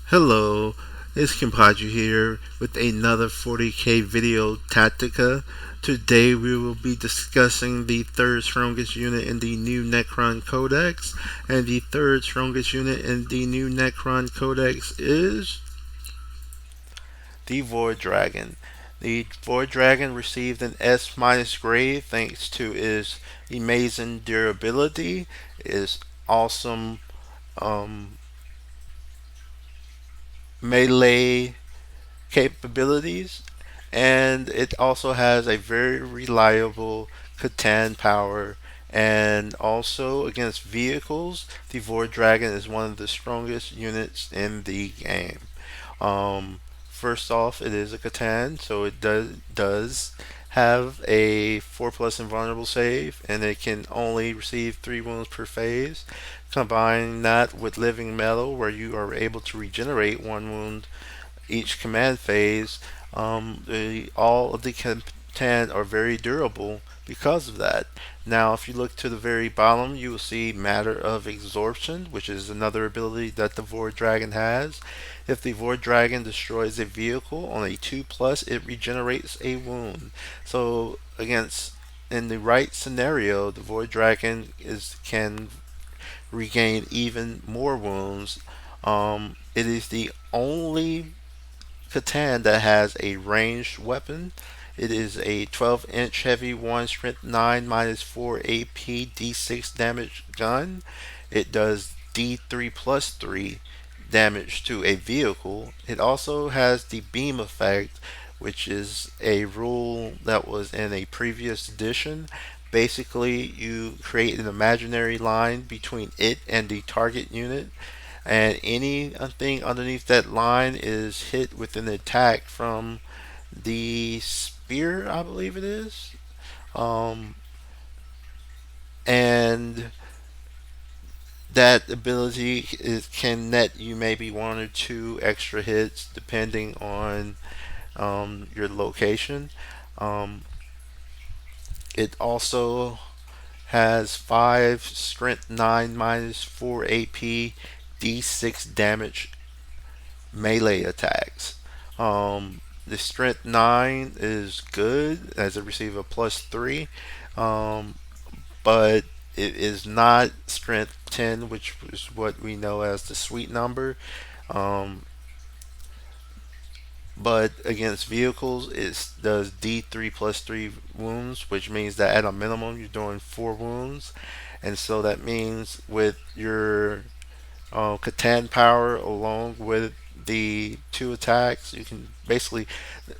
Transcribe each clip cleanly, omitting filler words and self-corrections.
Hello, it's Kimpaju here with another 40k video Tactica. Today we will be discussing the third strongest unit in the new Necron Codex, and the third strongest unit in the new Necron Codex is the Void Dragon. The Void Dragon received an S minus grade thanks to its amazing durability, its awesome um, melee capabilities, and it also has a very reliable Catan power. And also against vehicles, the Void Dragon is one of the strongest units in the game. First off, it is a Catan, so it does have a 4 plus invulnerable save, and it can only receive 3 wounds per phase. Combine that with Living Metal, where you are able to regenerate 1 wound each command phase. All of the content are very durable because of that. Now, if you look to the very bottom, you will see Matter of Absorption, which is another ability that the Void Dragon has. If the Void Dragon destroys a vehicle on a 2 plus, it regenerates a wound. So, against in the right scenario, the Void Dragon can regain even more wounds. It is the only Catan that has a ranged weapon. It is a 12-inch heavy 1 strength 9 minus 4 AP D6 damage gun. It does D3 plus 3 damage to a vehicle. It also has the beam effect, which is a rule that was in a previous edition. Basically, you create an imaginary line between it and the target unit, and anything underneath that line is hit with an attack from the spear, I believe it is. Um, and that ability can net you maybe 1 or 2 extra hits depending on your location. Um, it also has 5 strength 9 minus 4 AP D6 damage melee attacks. The strength 9 is good as it receives a plus 3, um, but it is not strength 10, which is what we know as the sweet number. Um, but against vehicles, it does D3 plus 3 wounds, which means that at a minimum you're doing 4 wounds. And so that means with your Catan power along with the 2 attacks, you can basically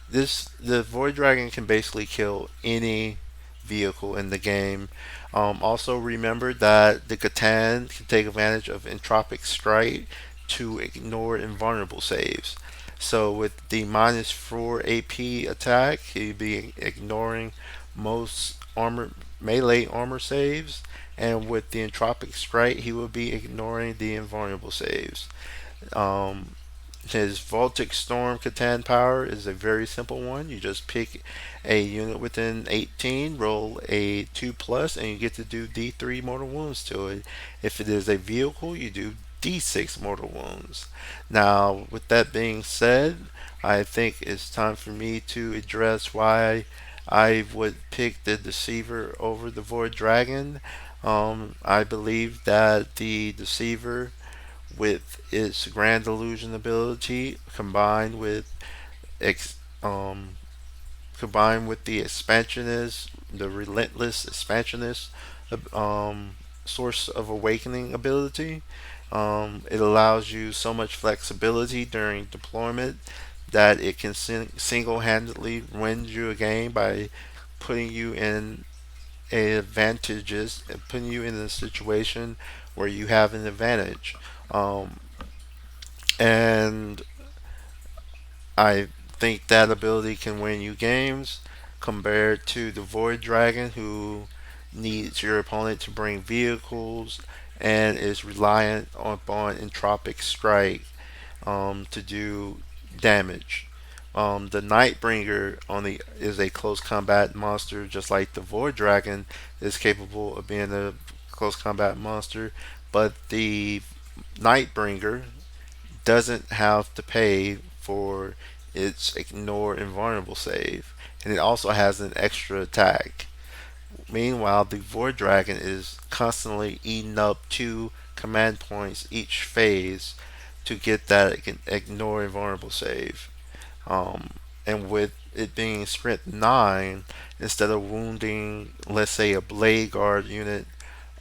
the Void Dragon can basically kill any vehicle in the game. Also remember that the Catan can take advantage of Entropic Strike to ignore invulnerable saves. So with the minus 4 AP attack, he'd be ignoring most armor melee armor saves, and with the Entropic Strike, he will be ignoring the invulnerable saves. Um, his Voltic Storm Catan power is a very simple one. You just pick a unit within 18, roll a 2 plus, and you get to do D3 mortal wounds to it. If it is a vehicle, you do D6 mortal wounds. Now, with that being said, I think it's time for me to address why I would pick the Deceiver over the Void Dragon. I believe that the Deceiver, with its Grand Illusion ability, ex, um, combined with the expansionist, the relentless expansionist um, source of awakening ability, it allows you so much flexibility during deployment that it can single-handedly win you a game by putting you in advantages and putting you in a situation where you have an advantage. Um, and I think that ability can win you games compared to the Void Dragon, who needs your opponent to bring vehicles and is reliant upon Entropic Strike to do damage. The Nightbringer is a close combat monster, just like the Void Dragon is capable of being a close combat monster. But the Nightbringer doesn't have to pay for its ignore invulnerable save, and it also has an extra attack. Meanwhile, the Void Dragon is constantly eating up 2 command points each phase to get that ignore invulnerable save. Um, and with it being strength 9, instead of wounding, let's say, a Blade Guard unit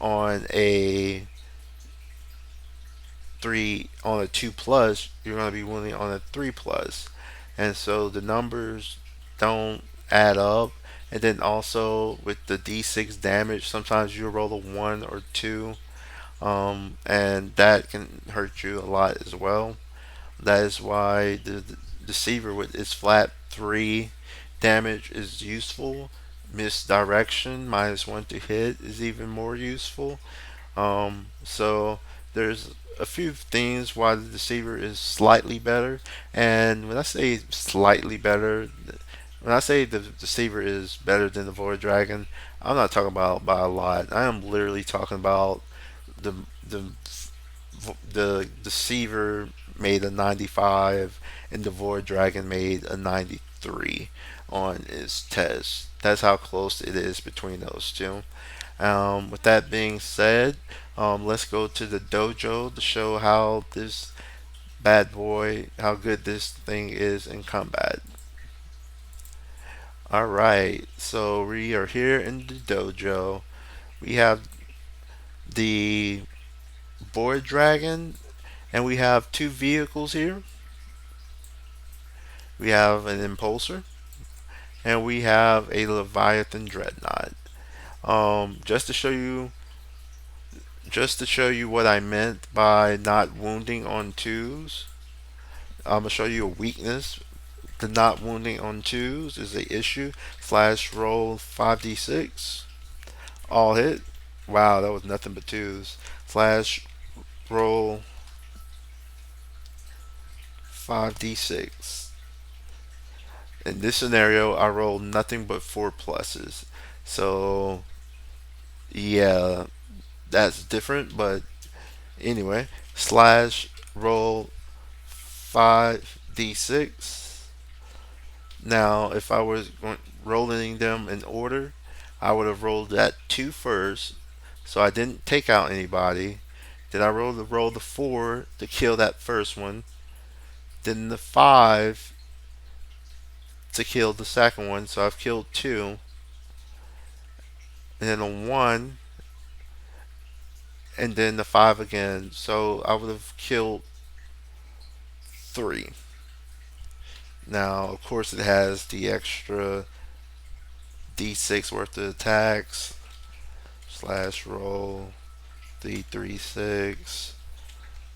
on a 2 plus, you're going to be wounding on a 3 plus. And so the numbers don't add up. And then also with the d6 damage, sometimes you roll a 1 or 2, and that can hurt you a lot as well. That is why the Deceiver with its flat 3 damage is useful. Misdirection, -1 to hit, is even more useful. So there's a few things why the Deceiver is slightly better. And when I say slightly better, when I say the Deceiver is better than the Void Dragon, I'm not talking about by a lot. I am literally talking about the the the Deceiver made a 95 and the Void Dragon made a 93 on its test. That's how close it is between those two. With that being said, let's go to the dojo to show how this bad boy, how good this thing is in combat. All right, so we are here in the dojo. We have the board dragon, and we have 2 vehicles here. We have an impulsor, and we have a Leviathan dreadnought. Um, just to show you, just to show you what I meant by not wounding on twos, I'm gonna show you a weakness. The not wounding on twos is a issue. Slash roll 5d6. All hit. Wow, that was nothing but twos. Slash roll 5d6. In this scenario, I rolled nothing but 4 pluses. So, yeah, that's different. But anyway, slash roll 5d6. Now, if I was rolling them in order, I would have rolled that 2 first, so I didn't take out anybody. Then I rolled the 4 to kill that first one. Then the 5 to kill the second one, so I've killed 2. And then a 1, and then the 5 again. So I would have killed 3. Now, of course, it has the extra d6 worth of attacks. Slash roll 3d6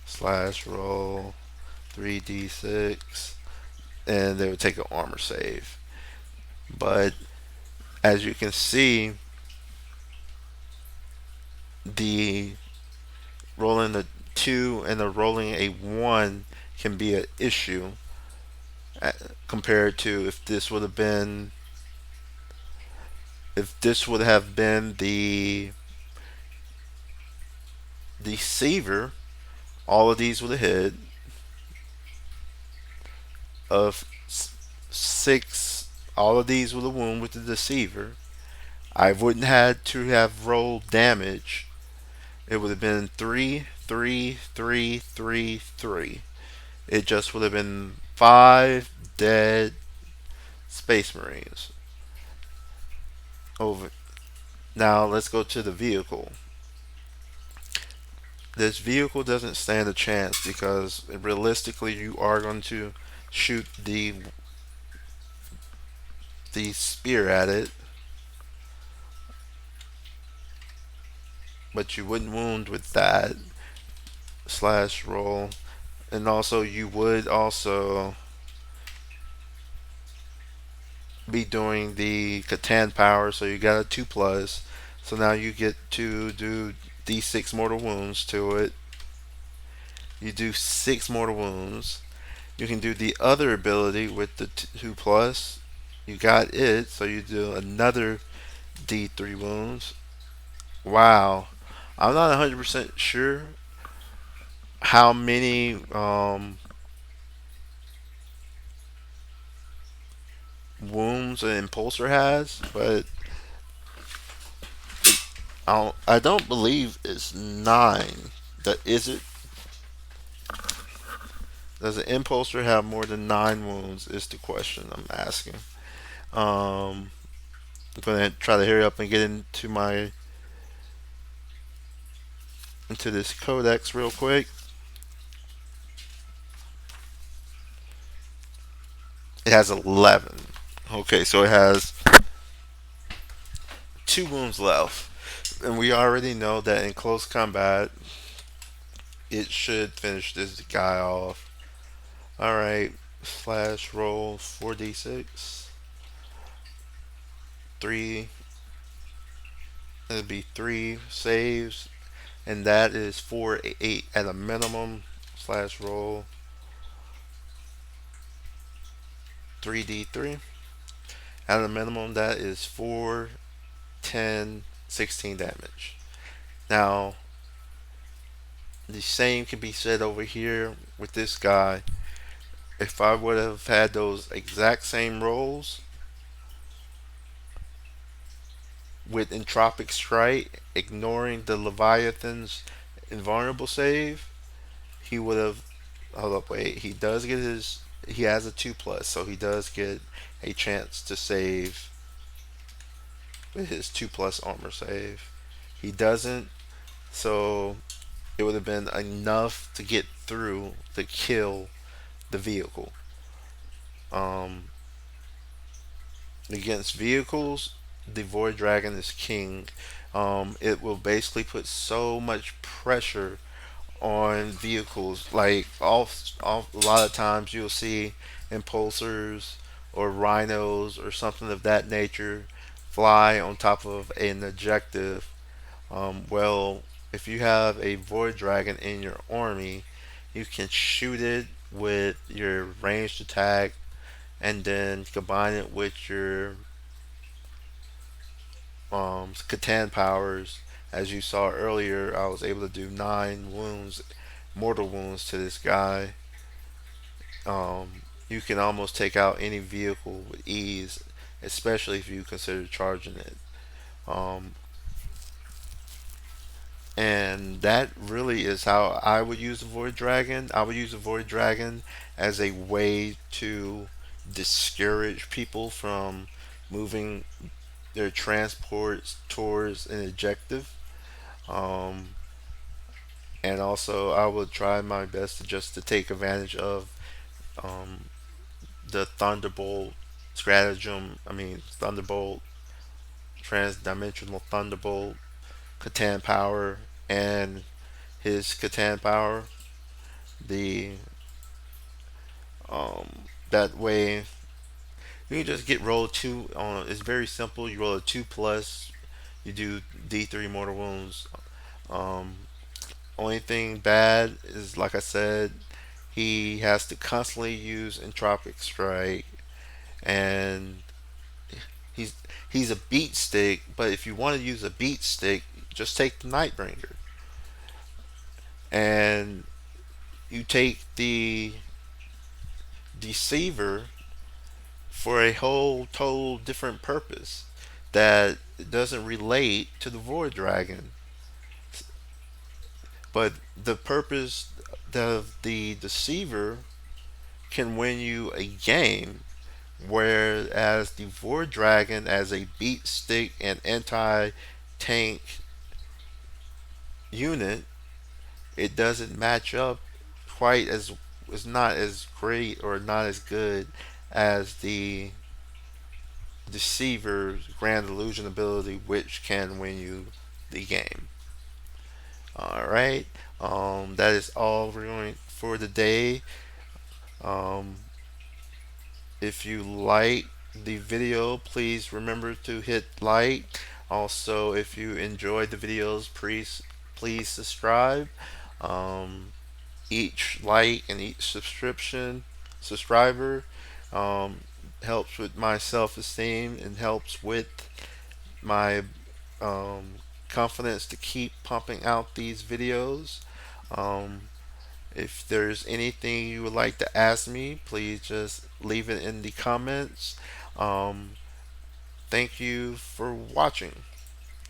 slash roll 3d6, and they would take an armor save. But as you can see, the rolling the 2 and the rolling a 1 can be an issue compared to if this would have been the deceiver, all of these would have hit of 6. All of these would have wound with the deceiver. I wouldn't had to have rolled damage. It would have been 3, 3, 3, 3, 3. It just would have been 5 dead Space Marines. Over. Now let's go to the vehicle. This vehicle doesn't stand a chance because realistically you are going to shoot the spear at it, but you wouldn't wound with that. Slash roll. And also you would also be doing the Catan power, so you got a 2 plus. So now you get to do d6 mortal wounds to it. You do 6 mortal wounds. You can do the other ability with the 2 plus. You got it, so you do another d3 wounds. Wow. I'm not 100% sure how many wounds an impulsor has, but I don't believe it's nine. That is it. Does an impulsor have more than nine wounds? Is the question I'm asking. Um, I'm gonna try to hurry up and get into this codex real quick. It has 11. Okay, so it has two wounds left, and we already know that in close combat, it should finish this guy off. All right, slash roll 4d6, three. It'd be three saves, and that is 4 8 at a minimum. Slash roll 3d3 at a minimum. That is 4, 10, 16 damage. Now the same can be said over here with this guy. If I would have had those exact same rolls with Entropic Strike, ignoring the Leviathan's invulnerable save, he would have. Hold up, wait. He does get his. He has a 2 plus, so he does get a chance to save with his 2 plus armor save. He doesn't, so it would have been enough to get through to kill the vehicle. Um, Against vehicles, the Void Dragon is king. It will basically put so much pressure on vehicles. Like a lot of times you'll see impulsors or rhinos or something of that nature fly on top of an objective. Well, if you have a Void Dragon in your army, you can shoot it with your ranged attack and then combine it with your Catan powers. As you saw earlier, I was able to do 9 wounds, mortal wounds to this guy. You can almost take out any vehicle with ease, especially if you consider charging it. Um, and that really is how I would use the Void Dragon. I would use the Void Dragon as a way to discourage people from moving their transports towards an objective. Um, and also, I would try my best to just to take advantage of um, the Thunderbolt stratagem. I mean, Thunderbolt, Transdimensional Thunderbolt, Catan power, and his Catan power. The That way you can just get roll two on. It's very simple. You roll a 2 plus. You do D3 mortal wounds. Um, Only thing bad is, like I said, he has to constantly use Entropic Strike, and he's he's a beat stick. But if you want to use a beat stick, just take the Nightbringer, and you take the Deceiver for a whole total different purpose that doesn't relate to the Void Dragon. But the purpose of the Deceiver can win you a game, whereas the Void Dragon, as a beat stick and anti tank unit, it doesn't match up quite as, it's not as great or not as good as the Deceiver's Grand Illusion ability, which can win you the game. All right, that is all we're going for today. Um, if you like the video, please remember to hit like. Also, if you enjoyed the videos, please subscribe. Um, each like and each subscriber um, helps with my self-esteem and helps with my confidence to keep pumping out these videos. Um, If there's anything you would like to ask me, please just leave it in the comments. Um, Thank you for watching.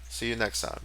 See you next time.